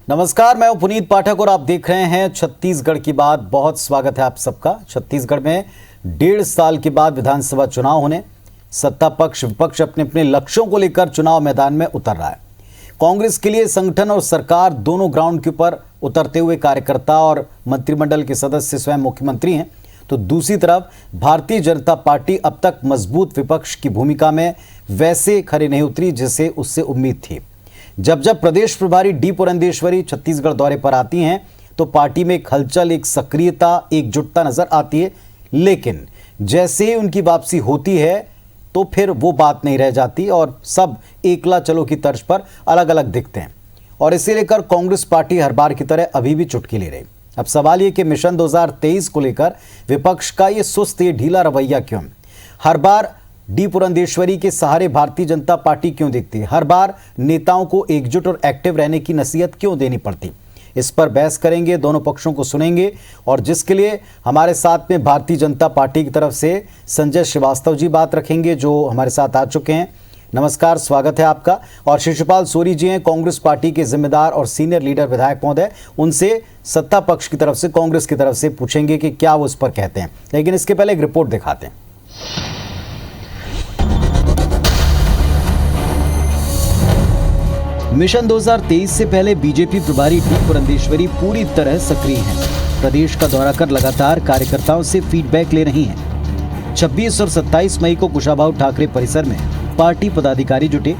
नमस्कार, मैं हूं पुनीत पाठक और आप देख रहे हैं छत्तीसगढ़ की बात। बहुत स्वागत है आप सबका। छत्तीसगढ़ में 1.5 साल के बाद विधानसभा चुनाव होने, सत्ता पक्ष विपक्ष अपने अपने लक्ष्यों को लेकर चुनाव मैदान में उतर रहा है। कांग्रेस के लिए संगठन और सरकार दोनों ग्राउंड के ऊपर उतरते हुए कार्यकर्ता और मंत्रिमंडल के सदस्य स्वयं मुख्यमंत्री हैं, तो दूसरी तरफ भारतीय जनता पार्टी अब तक मजबूत विपक्ष की भूमिका में वैसे खरे नहीं उतरी जैसे उससे उम्मीद थी। जब जब प्रदेश प्रभारी डी पुरंदेश्वरी छत्तीसगढ़ दौरे पर आती हैं तो पार्टी में एक हलचल, एक सक्रियता, एकजुटता नजर आती है, लेकिन जैसे ही उनकी वापसी होती है तो फिर वो बात नहीं रह जाती और सब एकला चलो की तर्ज पर अलग अलग दिखते हैं। और इसे लेकर कांग्रेस पार्टी हर बार की तरह अभी भी चुटकी ले रही। अब सवाल ये कि मिशन 2023 को लेकर विपक्ष का ये सुस्त, ये ढीला रवैया क्यों? हर बार डी पुरंदेश्वरी के सहारे भारतीय जनता पार्टी क्यों दिखती है? हर बार नेताओं को एकजुट और एक्टिव रहने की नसीहत क्यों देनी पड़ती? इस पर बहस करेंगे, दोनों पक्षों को सुनेंगे और जिसके लिए हमारे साथ में भारतीय जनता पार्टी की तरफ से संजय श्रीवास्तव जी बात रखेंगे, जो हमारे साथ आ चुके हैं। नमस्कार, स्वागत है आपका। और शिशुपाल सोरी जी हैं, कांग्रेस पार्टी के जिम्मेदार और सीनियर लीडर विधायक महोदय। उनसे सत्ता पक्ष की तरफ से, कांग्रेस की तरफ से पूछेंगे कि क्या वो इस पर कहते हैं, लेकिन इसके पहले एक रिपोर्ट दिखाते हैं। मिशन 2023 से पहले बीजेपी प्रभारी डी पुरंदेश्वरी पूरी तरह सक्रिय हैं। प्रदेश का दौरा कर लगातार कार्यकर्ताओं से फीडबैक ले रही हैं। 26 और 27 मई को कुशाभाऊ ठाकरे परिसर में पार्टी पदाधिकारी जुटे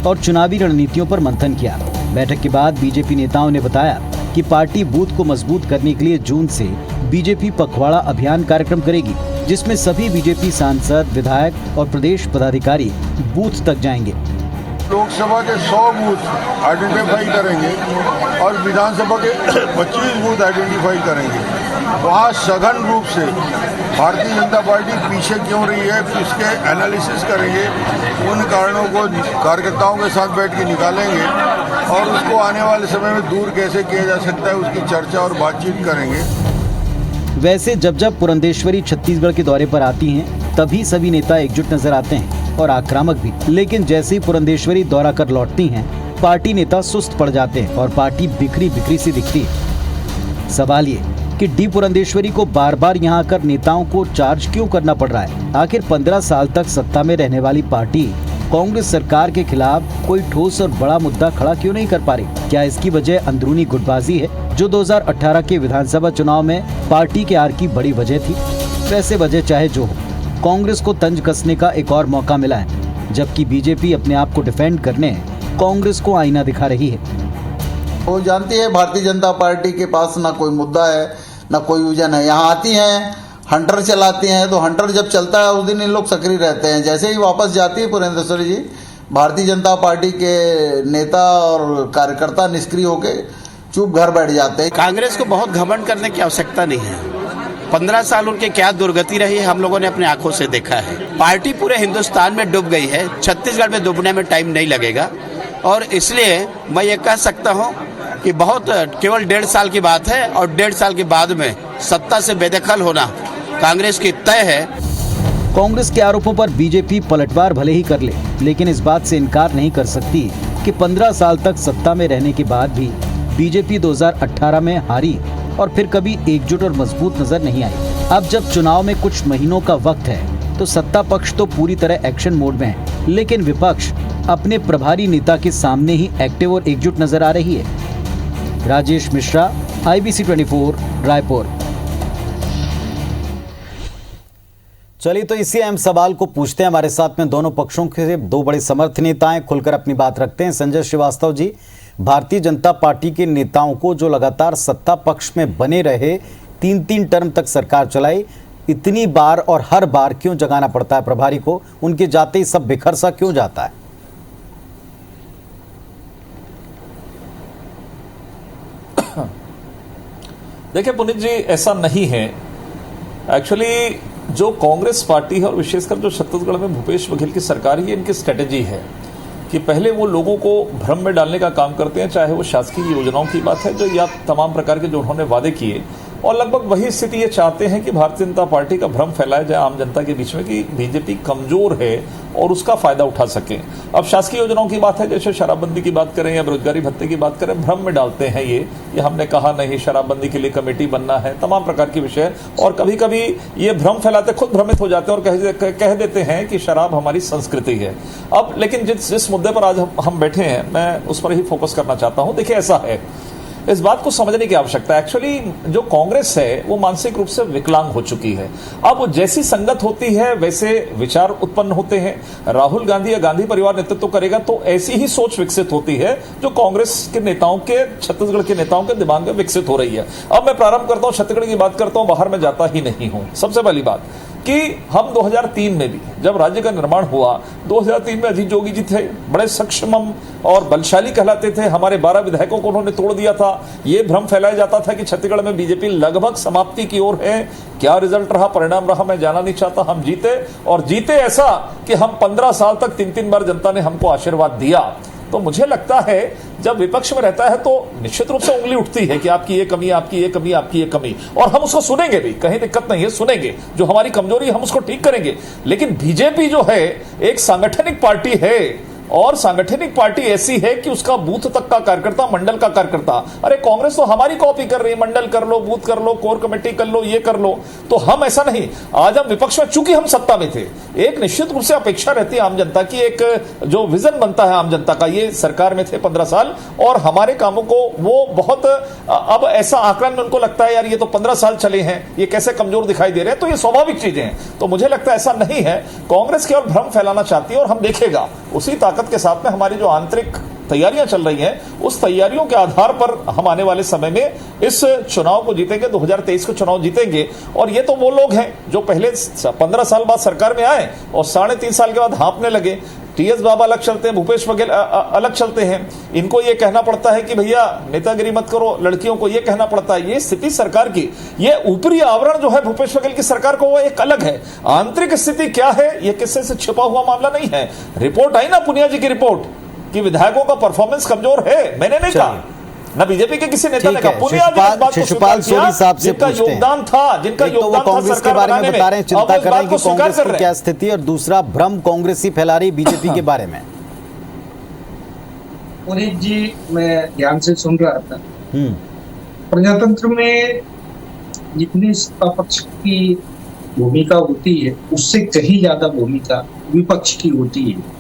और चुनावी रणनीतियों पर मंथन किया। बैठक के बाद बीजेपी नेताओं ने बताया कि पार्टी बूथ को मजबूत करने के लिए जून से बीजेपी पखवाड़ा अभियान कार्यक्रम करेगी, जिसमें सभी बीजेपी सांसद, विधायक और प्रदेश पदाधिकारी बूथ तक जाएंगे। लोकसभा के 100 बूथ आइडेंटिफाई करेंगे और विधानसभा के 25 बूथ आइडेंटिफाई करेंगे। वहाँ सघन रूप से भारतीय जनता पार्टी पीछे क्यों रही है, इसके एनालिसिस करेंगे, उन कारणों को कार्यकर्ताओं के साथ बैठ के निकालेंगे और उसको आने वाले समय में दूर कैसे किया जा सकता है उसकी चर्चा और बातचीत करेंगे। वैसे जब जब पुरंदेश्वरी छत्तीसगढ़ के दौरे पर आती हैं, तभी सभी नेता एकजुट नजर आते हैं और आक्रामक भी, लेकिन जैसे ही पुरंदेश्वरी दौरा कर लौटती हैं, पार्टी नेता सुस्त पड़ जाते हैं और पार्टी बिखरी बिखरी सी दिखती है। सवाल ये कि डी पुरंदेश्वरी को बार बार यहाँ आकर नेताओं को चार्ज क्यों करना पड़ रहा है? आखिर 15 साल तक सत्ता में रहने वाली पार्टी कांग्रेस सरकार के खिलाफ कोई ठोस और बड़ा मुद्दा खड़ा क्यों नहीं कर पा रही? क्या इसकी वजह अंदरूनी गुटबाजी है, जो 2018 के विधानसभा चुनाव में पार्टी के हार की बड़ी वजह थी? वैसे वजह चाहे जो हो, कांग्रेस को तंज कसने का एक और मौका मिला है, जबकि बीजेपी अपने आप को डिफेंड करने कांग्रेस को आईना दिखा रही है। वो जानती है भारतीय जनता पार्टी के पास ना कोई मुद्दा है, ना कोई विजन है। यहाँ आती हैं, हंटर चलाती हैं, तो हंटर जब चलता है उस दिन इन लोग सक्रिय रहते हैं। जैसे ही वापस जाती है पुरंदेश्वरी जी, भारतीय जनता पार्टी के नेता और कार्यकर्ता निष्क्रिय होकर चुप घर बैठ जाते हैं। कांग्रेस को बहुत घमंड करने की आवश्यकता नहीं है। 15 साल उनके क्या दुर्गति रही है, हम लोगों ने अपने आंखों से देखा है। पार्टी पूरे हिंदुस्तान में डूब गई है, छत्तीसगढ़ में डूबने में टाइम नहीं लगेगा। और इसलिए मैं ये कह सकता हूँ कि बहुत केवल 1.5 साल की बात है और 1.5 साल के बाद में सत्ता से बेदखल होना कांग्रेस की तय है। कांग्रेस के आरोपों पर बीजेपी पलटवार भले ही कर ले, लेकिन इस बात से इनकार नहीं कर सकती कि 15 साल तक सत्ता में रहने के बाद भी बीजेपी 2018 में हारी और फिर कभी एकजुट और मजबूत नजर नहीं आई। अब जब चुनाव में कुछ महीनों का वक्त है तो सत्ता पक्ष तो पूरी तरह एक्शन मोड में है, लेकिन विपक्ष अपने प्रभारी नेता के सामने ही एक्टिव और एकजुट नजर आ रही है। राजेश मिश्रा, IBC 24, रायपुर। चलिए तो इसी अहम सवाल को पूछते हैं। हमारे साथ में दोनों पक्षों के दो बड़े समर्थ नेता हैं, खुलकर अपनी बात रखते हैं। संजय श्रीवास्तव जी, भारतीय जनता पार्टी के नेताओं को जो लगातार सत्ता पक्ष में बने रहे, 3-3 टर्म तक सरकार चलाई, इतनी बार और हर बार क्यों जगाना पड़ता है प्रभारी को? उनके जाते ही सब बिखर सा क्यों जाता है? देखिए पुनीत जी, ऐसा नहीं है। एक्चुअली जो कांग्रेस पार्टी है और विशेषकर जो छत्तीसगढ़ में भूपेश बघेल की सरकार है, इनकी स्ट्रेटेजी है कि पहले वो लोगों को भ्रम में डालने का काम करते हैं, चाहे वो शासकीय योजनाओं की बात है जो या तमाम प्रकार के जो उन्होंने वादे किए और लगभग वही स्थिति ये चाहते हैं कि भारतीय जनता पार्टी का भ्रम फैलाया जाए आम जनता के बीच में कि बीजेपी कमजोर है और उसका फायदा उठा सके। अब शासकीय योजनाओं की बात है, जैसे शराबबंदी की बात करें या बेरोजगारी भत्ते की बात करें, भ्रम में डालते हैं ये हमने कहा नहीं, शराबबंदी के लिए कमेटी बनना है, तमाम प्रकार के विषय। और कभी कभी ये भ्रम फैलाते खुद भ्रमित हो जाते हैं और कह देते हैं कि शराब हमारी संस्कृति है। अब लेकिन जिस मुद्दे पर आज हम बैठे हैं, मैं उस पर ही फोकस करना चाहता हूं। देखिए, ऐसा है, इस बात को समझने की आवश्यकता है। एक्चुअली जो कांग्रेस है वो मानसिक रूप से विकलांग हो चुकी है। अब जैसी संगत होती है वैसे विचार उत्पन्न होते हैं। राहुल गांधी या गांधी परिवार नेतृत्व करेगा तो ऐसी ही सोच विकसित होती है जो कांग्रेस के नेताओं के, छत्तीसगढ़ के नेताओं के दिमाग में विकसित हो रही है। अब मैं प्रारंभ करता हूं, छत्तीसगढ़ की बात करता हूं, बाहर में जाता ही नहीं हूं। सबसे पहली बात कि हम 2003 में भी जब राज्य का निर्माण हुआ, 2003 में अजीत जोगी जी थे, बड़े सक्षम और बलशाली कहलाते थे। हमारे 12 विधायकों को उन्होंने तोड़ दिया था। ये भ्रम फैलाया जाता था कि छत्तीसगढ़ में बीजेपी लगभग समाप्ति की ओर है। क्या रिजल्ट रहा, परिणाम रहा, मैं जाना नहीं चाहता। हम जीते, और जीते ऐसा कि हम 15 साल तक 3-3 बार जनता ने हमको आशीर्वाद दिया। तो मुझे लगता है जब विपक्ष में रहता है तो निश्चित रूप से उंगली उठती है कि आपकी ये कमी, आपकी ये कमी, आपकी ये कमी, और हम उसको सुनेंगे भी, कहीं दिक्कत नहीं है, सुनेंगे। जो हमारी कमजोरी है हम उसको ठीक करेंगे। लेकिन बीजेपी जो है एक सांगठनिक पार्टी है, और सांगठनिक पार्टी ऐसी है कि उसका बूथ तक का कार्यकर्ता, मंडल का कार्यकर्ता, अरे कांग्रेस तो हमारी कॉपी कर रही है, मंडल कर लो, बूथ कर लो, कोर कमेटी कर लो, ये कर लो। तो हम ऐसा नहीं। आज हम विपक्ष में, चूंकि हम सत्ता में थे, एक निश्चित रूप से अपेक्षा रहती है आम जनता की, एक जो विजन बनता है आम जनता का। ये सरकार में थे 15 साल और हमारे कामों को वो बहुत, अब ऐसा आकलन में उनको लगता है यार ये तो 15 साल चले हैं, ये कैसे कमजोर दिखाई दे रहे हैं। तो ये स्वाभाविक चीजें हैं। तो मुझे लगता है ऐसा नहीं है। कांग्रेस केवल भ्रम फैलाना चाहती है और हम देखेगा उसी ताकत के साथ में हमारी जो आंतरिक तैयारियां चल रही हैं, उस तैयारियों के आधार पर हम आने वाले समय में इस चुनाव को जीतेंगे, 2023 को चुनाव जीतेंगे। और ये तो वो लोग हैं जो पहले 15 साल बाद सरकार में आए और 3.5 साल के बाद हाँपने लगे। टीएस बाबा अलग चलते हैं, भूपेश बघेल अलग चलते हैं। इनको ये कहना पड़ता है कि भैया नेतागिरी मत करो, लड़कियों को ये कहना पड़ता है। ये स्थिति सरकार की, ये ऊपरी आवरण जो है भूपेश बघेल की सरकार को, वो एक अलग है। आंतरिक स्थिति क्या है, ये किससे से छिपा हुआ मामला नहीं है। रिपोर्ट आई ना, पुनिया जी की रिपोर्ट, कि विधायकों का परफॉर्मेंस कमजोर है। मैंने नहीं कहा, ना बीजेपी के किसी नेता ने कहा। शिशुपाल सोनी साहब से जिनका पूछते हैं, योगदान था, जिनका योगदान था कांग्रेस के बारे में बता रहे हैं, चिंता कर रहे हैं कि कांग्रेस की क्या स्थिति, और दूसरा भ्रम कांग्रेस ही फैला रही बीजेपी के बारे में। पुनीत जी, मैं ध्यान से सुन रहा था। प्रजातंत्र में जितनी सत्ता पक्ष की भूमिका होती है उससे कहीं ज्यादा भूमिका विपक्ष की होती है।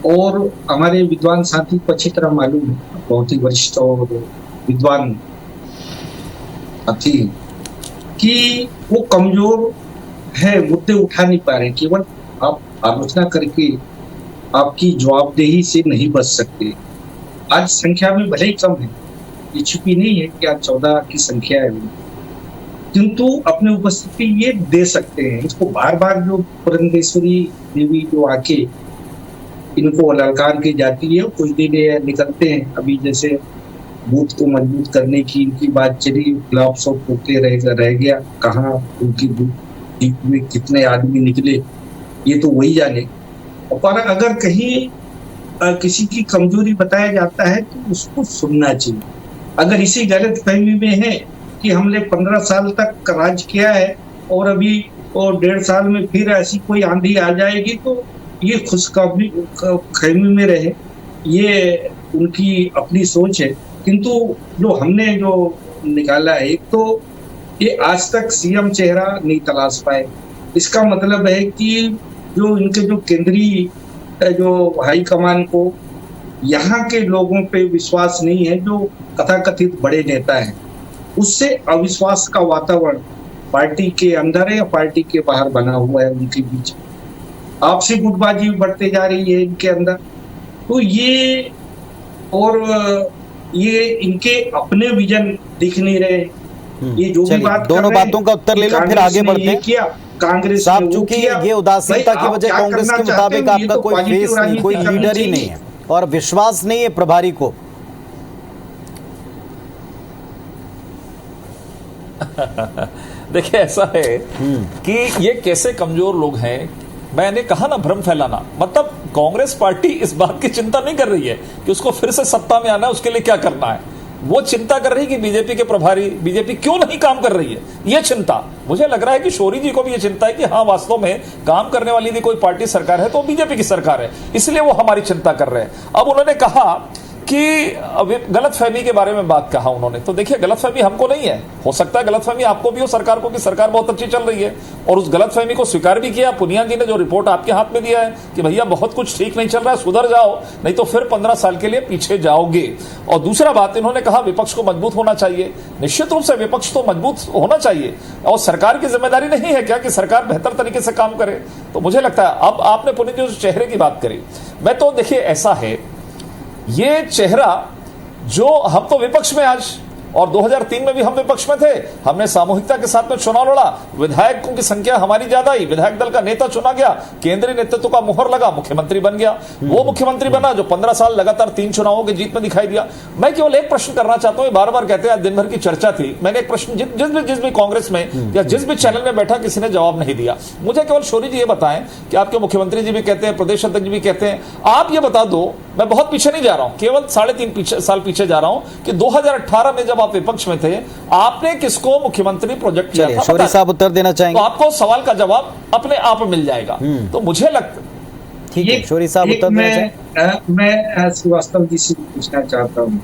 और हमारे विद्वान साथी को अच्छी तरह मालूम है, बहुत ही वरिष्ठ और विद्वान साथी, कि वो कमजोर है, मुद्दे उठा नहीं पा रहे। केवल आप आलोचना करके आपकी जवाबदेही से नहीं बच सकते। आज संख्या में भले ही कम है, ये छिपी नहीं है कि आज 14 की संख्या है, किंतु अपने उपस्थिति ये दे सकते हैं। इसको बार बार जो पुरंदेश्वरी देवी जो आके इनको ललकार के जाती है, कुछ दिन निकलते हैं। अभी जैसे बूथ को मजबूत करने की इनकी बात चली, गुलाब सब होते रह गया, कहाँ उनकी बूथ में कितने आदमी निकले ये तो वही जाने। और अगर कहीं किसी की कमजोरी बताया जाता है तो उसको सुनना चाहिए। अगर इसी गलत फहमी में है कि हमने 15 साल तक राज किया है और अभी और 1.5 साल में फिर ऐसी कोई आंधी आ जाएगी, तो ये खुशखैमी में रहे, ये उनकी अपनी सोच है। किंतु जो हमने जो निकाला है, एक तो ये आज तक सीएम चेहरा नहीं तलाश पाए। इसका मतलब है कि जो इनके जो केंद्रीय जो हाई कमान को यहाँ के लोगों पे विश्वास नहीं है, जो कथाकथित बड़े नेता हैं, उससे अविश्वास का वातावरण पार्टी के अंदर है या पार्टी के बाहर बना हुआ है। उनके बीच आपसी गुटबाजी बढ़ते जा रही है इनके अंदर। तो ये और ये इनके अपने विजन दिख नहीं रहे। ये जो भी बात दोनों बातों का उत्तर ले लो, फिर आगे बढ़ते हैं। किया कांग्रेस साहब, चूंकि ये उदासीनता की वजह कांग्रेस के मुताबिक आपका कोई फेस नहीं, कोई लीडर ही नहीं है और विश्वास नहीं है प्रभारी को। देखिए, ऐसा है कि ये कैसे कमजोर लोग हैं। मैंने कहा ना, भ्रम फैलाना, मतलब कांग्रेस पार्टी इस बात की चिंता नहीं कर रही है कि उसको फिर से सत्ता में आना है, उसके लिए क्या करना है। वो चिंता कर रही कि बीजेपी के प्रभारी, बीजेपी क्यों नहीं काम कर रही है, ये चिंता। मुझे लग रहा है कि शौरी जी को भी ये चिंता है कि हाँ, वास्तव में काम करने वाली यदि कोई पार्टी सरकार है तो बीजेपी की सरकार है, इसलिए वो हमारी चिंता कर रहे हैं। अब उन्होंने कहा कि गलतफहमी के बारे में बात कहा उन्होंने, तो देखिए गलतफहमी हमको नहीं है, हो सकता है गलतफहमी आपको भी हो, सरकार को, कि सरकार बहुत अच्छी चल रही है, और उस गलतफहमी को स्वीकार भी किया। पुनिया जी ने जो रिपोर्ट आपके हाथ में दिया है कि भैया बहुत कुछ ठीक नहीं चल रहा है, सुधर जाओ, नहीं तो फिर 15 साल के लिए पीछे जाओगे। और दूसरा बात इन्होंने कहा विपक्ष को मजबूत होना चाहिए। निश्चित रूप से विपक्ष तो मजबूत होना चाहिए, और सरकार की जिम्मेदारी नहीं है क्या कि सरकार बेहतर तरीके से काम करे। तो मुझे लगता है, अब आपने पुनिया जी उस चेहरे की बात करी, मैं तो देखिए ऐसा है, ये चेहरा जो हम तो विपक्ष में आज, और 2003 में भी हम विपक्ष में थे, हमने सामूहिकता के साथ में चुनाव लड़ा, विधायकों की संख्या हमारी ज्यादा आई, विधायक दल का नेता चुना गया, केंद्रीय नेतृत्व का मुहर लगा, मुख्यमंत्री बन गया। वो मुख्यमंत्री बना जो 15 साल लगातार 3 चुनावों की जीत में दिखाई दिया। मैं केवल एक प्रश्न करना चाहता हूं, बार बार कहते हैं आज दिन भर की चर्चा थी, मैंने एक प्रश्न जिस भी कांग्रेस में या जिस भी चैनल में बैठा किसी ने जवाब नहीं दिया। मुझे केवल शौरी जी ये बताएं कि आपके मुख्यमंत्री जी भी कहते हैं, प्रदेश अध्यक्ष भी कहते हैं, आप ये बता दो, मैं बहुत पीछे नहीं जा रहा हूं, केवल 3.5 साल पीछे जा रहा हूं, कि 2018 में जब आप विपक्ष में थे, आपने किसको मुख्यमंत्री प्रोजेक्ट किया था? शौरी साहब उत्तर देना चाहेंगे? तो आपको सवाल का जवाब अपने आप मिल जाएगा। तो मुझे लगता, ठीक है, शौरी साहब उत्तर देना चाहेंगे? मैं श्रीवास्तव जी से पूछना चाहता हूँ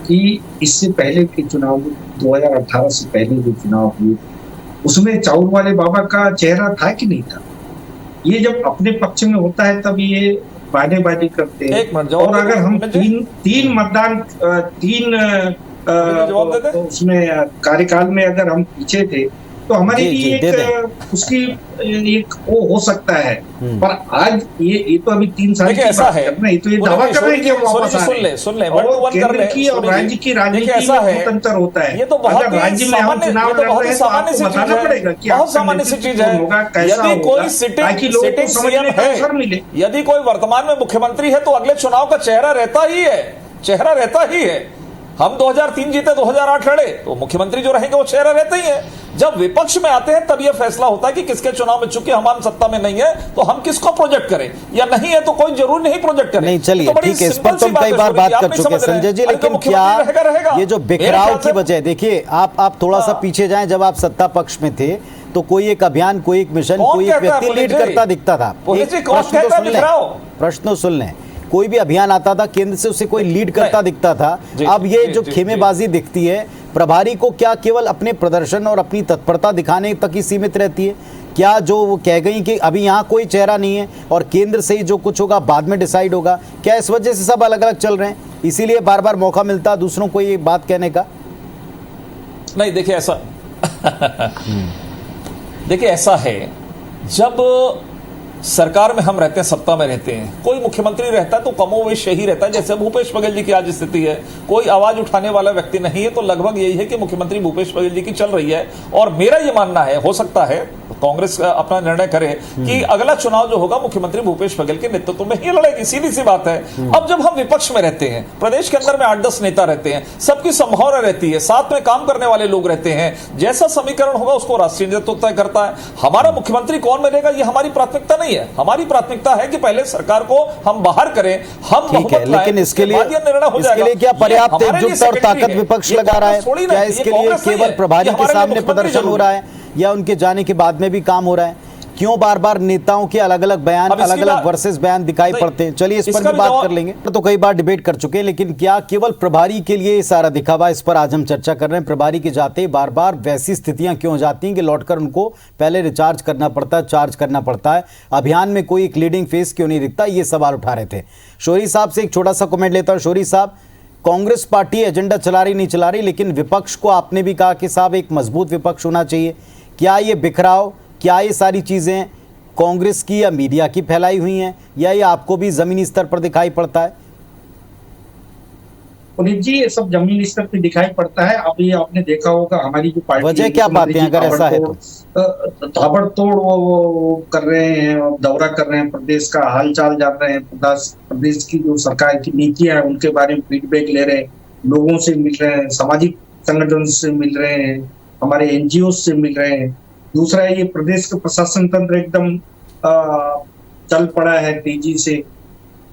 कि इससे पहले के चुनाव, 2018 से पहले जो चुनाव हुए, उसमें चाउर वाले बाबा का चेहरा था कि नहीं था? ये जब अपने पक्ष में होता है तब ये बाजी करते हैं, और अगर हम तीन मतदान, उसमें कार्यकाल में अगर हम पीछे थे तो हमारे लिए एक उसकी एक वो हो सकता है। पर आज ये तो अभी 3 साल ऐसा है, नहीं तो ये दावा कर रहे हैं कि हम वापस आ रहे हैं। सुन ले, केंद्र की और राज्य की राजनीति में बहुत अंतर होता है। ये तो बहुत राज्य में हम चुनाव लड़ रहे हैं तो आपको बताना पड़ेगा कि बहुत सामान्य सी चीज है। यदि कोई सिटिंग सीएम है, यदि कोई वर्तमान में मुख्यमंत्री है, तो अगले चुनाव का चेहरा रहता ही है। हम 2003 जीते, 2008 लड़े, तो मुख्यमंत्री जो रहेंगे वो चेहरा रहते ही है। जब विपक्ष में आते हैं तब यह फैसला होता है कि किसके चुनाव में, चूंकि हम सत्ता में नहीं है तो हम किसको प्रोजेक्ट करें, या नहीं है तो कोई जरूर नहीं प्रोजेक्ट करें। नहीं, चलिए ठीक है, इस पर तो कई बार बात कर चुके हैं संजय जी, लेकिन क्या ये जो बिखराव की वजह, देखिए आप थोड़ा सा पीछे जाएं, जब आप सत्ता पक्ष में थे तो कोई एक अभियान, कोई एक मिशन, कोई एक व्यक्ति लीड करता दिखता था। प्रश्न तो सुन लें, कोई भी अभियान आता था केंद्र से, उसे कोई लीड करता दिखता था। अब ये जो खेमेबाजी दिखती है, प्रभारी को क्या केवल अपने प्रदर्शन और अपनी तत्परता दिखाने तक ही सीमित रहती है? क्या जो वो कह गई कि अभी यहाँ कोई चेहरा नहीं है और केंद्र से ही जो कुछ होगा बाद में डिसाइड होगा, क्या इस वजह से सब अलग अलग चल रहे हैं, इसीलिए बार बार मौका मिलता दूसरों को ये बात कहने का? नहीं, देखिए ऐसा देखिए ऐसा है, जब सरकार में हम रहते हैं, सत्ता में रहते हैं, कोई मुख्यमंत्री रहता है तो कमोवेश यही रहता है। जैसे भूपेश बघेल जी की आज स्थिति है, कोई आवाज उठाने वाला व्यक्ति नहीं है, तो लगभग यही है कि मुख्यमंत्री भूपेश बघेल जी की चल रही है। और मेरा ये मानना है, हो सकता है कांग्रेस अपना निर्णय करे कि अगला चुनाव जो होगा मुख्यमंत्री भूपेश बघेल के नेतृत्व में ही लड़ेगी, सीधी सी बात है। अब जब हम विपक्ष में रहते हैं, प्रदेश के अंदर में 8-10 नेता रहते हैं, सबकी संभावना रहती है, साथ में काम करने वाले लोग रहते हैं, जैसा समीकरण होगा उसको राष्ट्रीय नेतृत्व तय करता है। हमारा मुख्यमंत्री कौन बनेगा ये हमारी प्राथमिकता नहीं है, हमारी प्राथमिकता है कि पहले सरकार को हम बाहर करें, हम ठीक है, लेकिन इसके लिए क्या पर्याप्त एकजुटता और ताकत विपक्ष लगा रहा है? क्या इसके लिए केवल प्रभारी के सामने प्रदर्शन हो रहा है या उनके जाने के बाद में भी काम हो रहा है? क्यों बार बार नेताओं के अलग अलग बयान, अलग अलग वर्सेस बयान दिखाई पड़ते हैं? चलिए इस पर भी बात कर लेंगे, तो कई बार डिबेट कर चुके हैं, लेकिन क्या केवल प्रभारी के लिए सारा दिखावा, इस पर आज हम चर्चा कर रहे हैं। प्रभारी के जाते बार बार वैसी स्थितियां क्यों हो जाती हैं कि लौटकर उनको पहले रिचार्ज करना पड़ता है, चार्ज करना पड़ता है? अभियान में कोई एक लीडिंग फेस क्यों नहीं दिखता? ये सवाल उठा रहे थे। शौरी साहब से एक छोटा सा कमेंट लेता हूं। शौरी साहब, कांग्रेस पार्टी एजेंडा चला रही नहीं चला रही, लेकिन विपक्ष को आपने भी कहा कि साहब एक मजबूत विपक्ष होना चाहिए। क्या ये बिखराव, क्या ये सारी चीजें कांग्रेस की या मीडिया की फैलाई हुई हैं, या ये आपको भी जमीनी स्तर पर दिखाई पड़ता है? पुनीत जी, ये सब जमीनी स्तर पे दिखाई पड़ता है। अभी आपने देखा होगा हमारी जो पार्टी, वजह क्या पाते हैं अगर ऐसा है तो? ताबड़तोड़ वो कर रहे हैं, दौरा कर रहे हैं, प्रदेश का हाल चाल जान रहे हैं, प्रदेश की जो सरकार की नीतियां हैं उनके बारे में फीडबैक ले रहे हैं, लोगों से मिल रहे हैं, सामाजिक संगठनों से मिल रहे हैं, हमारे एनजीओ से मिल रहे हैं। दूसरा है, ये प्रदेश का प्रशासन तंत्र एकदम चल पड़ा है तेजी से,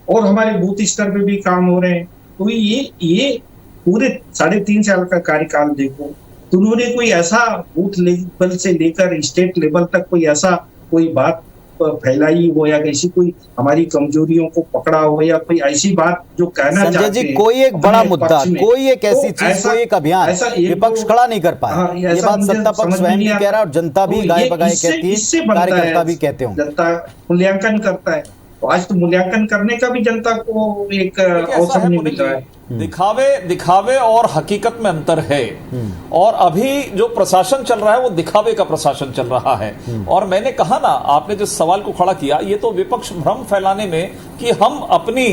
और हमारे बूथ स्तर पे भी काम हो रहे हैं। तो ये पूरे 3.5 साल का कार्यकाल देखो, तो उन्होंने कोई ऐसा बूथ लेवल से लेकर स्टेट लेवल तक कोई बात फैलाई हो या ऐसी कोई हमारी कमजोरियों को पकड़ा हो या कोई ऐसी बात जो कहना संजय चाहते जी, हैं कोई एक बड़ा अपने मुद्दा, पक्ष में, कोई एक ऐसी तो चीज, कोई एक अभियान विपक्ष खड़ा नहीं कर पाया। हाँ, ये ऐसा बात मुझे सत्ता पक्ष समझ स्वयं नहीं भी आता। कह रहा है और जनता भी तो गाय ये बगाए इससे कहती है, बनता कार्यकर्ता है, भी कहते हो। जनता मूल्यांकन करता है, तो आज तो मूल्यांकन करने का भी जनता को एक अवसर नहीं मिल रहा है। दिखावे और हकीकत में अंतर है। और अभी जो प्रशासन चल रहा है वो दिखावे का प्रशासन चल रहा है। और मैंने कहा ना, आपने जिस सवाल को खड़ा किया, ये तो विपक्ष भ्रम फैलाने में कि हम अपनी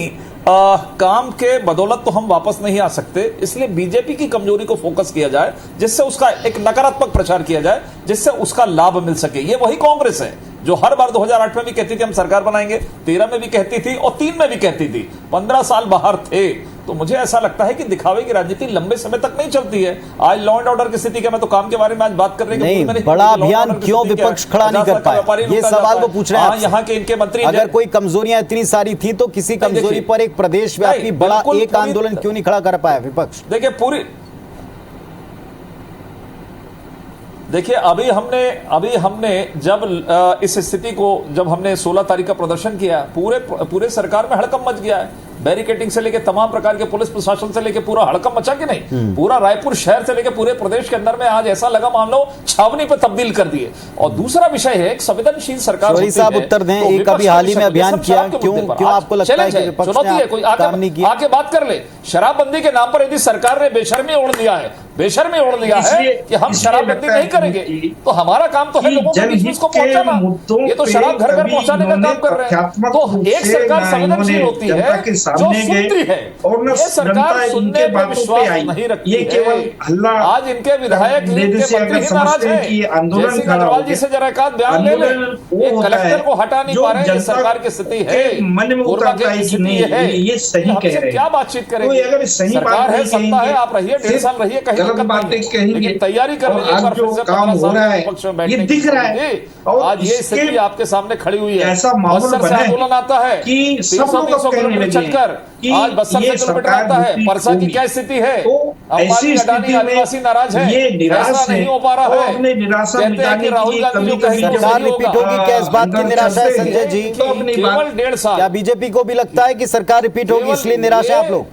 काम के बदौलत तो हम वापस नहीं आ सकते, इसलिए बीजेपी की कमजोरी को फोकस किया जाए, जिससे उसका एक नकारात्मक प्रचार किया जाए, जिससे उसका लाभ मिल सके। ये वही कांग्रेस है जो हर बार 2008 में भी कहती थी हम सरकार बनाएंगे, 13 में भी कहती थी और 3 में भी कहती थी, 15 साल बाहर थे। तो मुझे ऐसा लगता है कि दिखावे की राजनीति लंबे समय तक नहीं चलती है। आज लॉ एंड ऑर्डर की स्थिति क्या, मैं तो काम के बारे में आज बात कर रहे नहीं, बड़ा अभियान क्यों विपक्ष खड़ा नहीं कर पाया, ये सवाल को पूछ रहे हैं। यहाँ के इनके मंत्री, अगर कोई कमजोरियां इतनी सारी थी तो किसी कमजोरी पर एक प्रदेश व्यापी बड़ा एक आंदोलन क्यों नहीं खड़ा कर पाया विपक्ष? देखिए अभी हमने जब इस स्थिति को, जब हमने 16 तारीख का प्रदर्शन किया, पूरे सरकार में हड़कंप मच गया है। बैरिकेटिंग से लेके तमाम प्रकार के पुलिस प्रशासन से लेके पूरा हड़कंप मचा कि नहीं, पूरा रायपुर शहर से लेके पूरे प्रदेश के अंदर में आज ऐसा लगा मान लो छावनी पे तब्दील कर दिए। और दूसरा विषय है, एक संवेदनशील सरकार होती है। साहब उत्तर दें, तो एक अभी हाल ही में अभियान किया, क्यों आपको लगता है कि विपक्ष ने काम नहीं किया? आके बात कर ले, शराबबंदी के नाम पर यदि सरकार ने बेशर्मी ओढ़ लिया है कि हम शराबबंदी नहीं करेंगे, तो हमारा काम तो है लोगों के बीच उसको पहुंचाना। ये तो शराब घर घर पहुंचाने का काम कर रहे हैं। तो एक सरकार संवेदनशील होती है जो सुनती है, ये सरकार सुनने पर विश्वास नहीं रखती है। आज इनके विधायक, इनके मंत्री ही नाराज हैं। जैसे अग्रवाल जी से जरा एक बयान ले लें, ये कलेक्टर को हटा नहीं पा रहे हैं, ये सरकार की स्थिति है, पूर्वा की स्थिति है। ये सही कह रहे हैं, क्या बातचीत करेंगे? अगर सही सरकार है, सत्ता है, आप रहिए 1.5 साल रहिए, कहीं गलत बातें कहेंगे, तैयारी कर लीजिए। आज जो काम हो रहा है ये दिख रहा है, और आज ये स्थिति आपके सामने खड़ी हुई है। ऐसा माहौल बना है आंदोलन आता है कि सब लोग कहने लगे कि आज बस्तर से किलोमीटर आता है, परसा की क्या स्थिति है? ऐसी स्थिति में आदिवासी नाराज है, ये निराश नहीं हो पा रहा है। अपने निराशा मिटाने राहुल की गांधी सरकार रिपीट होगी क्या, इस बात की निराशा है संजय जी? केवल 1.5 साल। क्या बीजेपी को भी लगता है कि सरकार रिपीट होगी इसलिए निराश है आप लोग?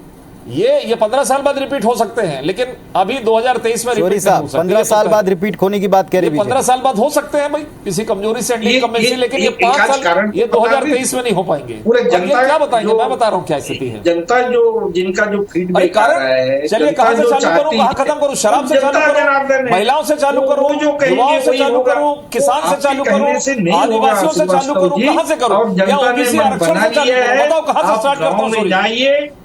ये 15 साल बाद रिपीट हो सकते हैं, लेकिन अभी 2023 में रिपीट साहब 15 साल बाद रिपीट होने की बात कह रही है। 15 साल बाद हो सकते हैं भाई, किसी कमजोरी से लेकिन ये 5 साल, ये 2023 में नहीं हो पाएंगे। पूरे जनता क्या बताएंगे, मैं बता रहा हूँ क्या स्थिति है। जनता जिनका जो फीडबैक आ रहा है, चलिए कहां से चालू करूं, कहां खत्म करूं? शराब से चालू करूं, महिलाओं से चालू करूं, युवाओं से चालू करूं, किसान से चालू करूं, आदिवासियों से चालू करूं, कहां से करूं? या ओबीसी आरक्षण से चालू करूं? बताओ कहां से स्टार्ट करता हूं?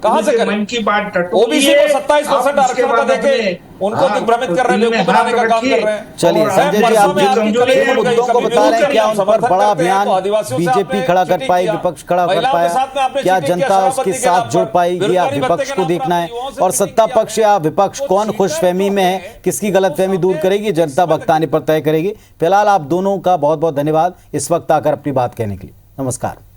कहां से करें? मन की बात ओबीसी को 27% आरक्षण का देके उनको दिग्भ्रमित कर रहे हैं, बेवकूफ बनाने का काम कर रहे हैं। चलिए संजय जी, आप जिन मुद्दों को बता रहे हैं, क्या उन पर बड़ा अभियान बीजेपी खड़ा कर पाई, विपक्ष खड़ा कर पाया, क्या जनता उसके साथ जुड़ पाई, ये आप विपक्ष को देखना है। और सत्ता पक्ष या विपक्ष कौन खुशफहमी में है, किसकी गलतफहमी दूर करेगी, जनता भगताने पर तय करेगी। फिलहाल आप दोनों का बहुत बहुत धन्यवाद इस वक्त आकर अपनी बात कहने के लिए। नमस्कार।